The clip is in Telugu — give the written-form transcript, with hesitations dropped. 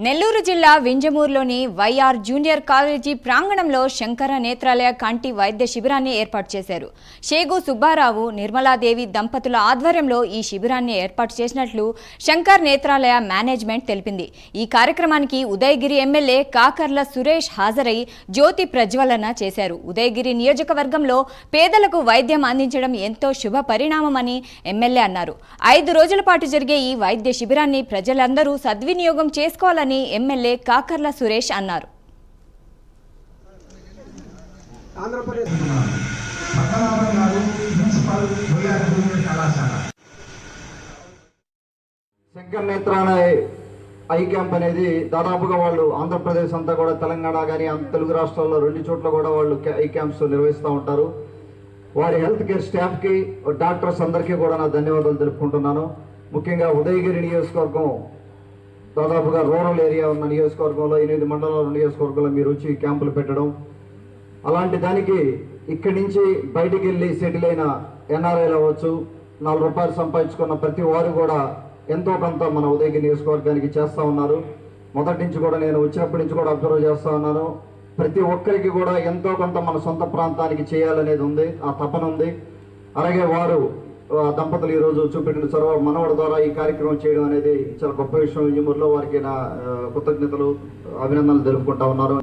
నెల్లూరు జిల్లా వింజమూరులోని వైఆర్ జూనియర్ కాలేజీ ప్రాంగణంలో శంకర నేత్రాలయ కంటి వైద్య శిబిరాన్ని ఏర్పాటు చేశారు. షేగు సుబ్బారావు, నిర్మలాదేవి దంపతుల ఆధ్వర్యంలో ఈ శిబిరాన్ని ఏర్పాటు చేసినట్లు శంకర్ నేత్రాలయ మేనేజ్మెంట్ తెలిపింది. ఈ కార్యక్రమానికి ఉదయగిరి ఎమ్మెల్యే కాకర్ల సురేష్ హాజరై జ్యోతి ప్రజ్వలన చేశారు. ఉదయగిరి నియోజకవర్గంలో పేదలకు వైద్యం అందించడం ఎంతో శుభ పరిణామమని ఎమ్మెల్యే అన్నారు. 5 రోజుల పాటు జరిగే ఈ వైద్య శిబిరాన్ని ప్రజలందరూ సద్వినియోగం చేసుకోవాలని ఎమ్మెల్యే కాకర్ల సురేష్ అన్నారు. శంకర్ నేత్రాలయ ఐ క్యాంప్ అనేది దాదాపుగా వాళ్ళు ఆంధ్రప్రదేశ్ అంతా కూడా, తెలంగాణ కానీ తెలుగు రాష్ట్రాల్లో 2 చోట్ల కూడా వాళ్ళు ఐ క్యాంప్స్ నిర్వహిస్తూ ఉంటారు. వారి హెల్త్ కేర్ స్టాఫ్కి, డాక్టర్స్ అందరికీ కూడా నా ధన్యవాదాలు తెలుపుకుంటున్నాను. ముఖ్యంగా ఉదయగిరి నియోజకవర్గం దాదాపుగా రూరల్ ఏరియా ఉన్న నియోజకవర్గంలో 8 మండలాల నియోజకవర్గంలో మీరు వచ్చి క్యాంపులు పెట్టడం, అలాంటి దానికి ఇక్కడి నుంచి బయటికి వెళ్ళి సెటిల్ అయిన ఎన్ఆర్ఐలు అవ్వచ్చు, 4 రూపాయలు సంపాదించుకున్న ప్రతి వారు కూడా ఎంతో కొంత మన ఉదయగిరి నియోజకవర్గానికి చేస్తూ ఉన్నారు. మొదటి నుంచి కూడా నేను వచ్చినప్పటి నుంచి కూడా అబ్జర్వ్ చేస్తూ ఉన్నాను. ప్రతి ఒక్కరికి కూడా ఎంతో కొంత మన సొంత ప్రాంతానికి చేయాలనేది ఉంది, ఆ తపన ఉంది. అలాగే వారు దంపతులు ఈరోజు చూపెట్టిన చొరవ మనవడి ద్వారా ఈ కార్యక్రమం చేయడం అనేది చాలా గొప్ప విషయం. వింజమూరులో వారికి నా కృతజ్ఞతలు, అభినందనలు తెలుపుకుంటా ఉన్నారు.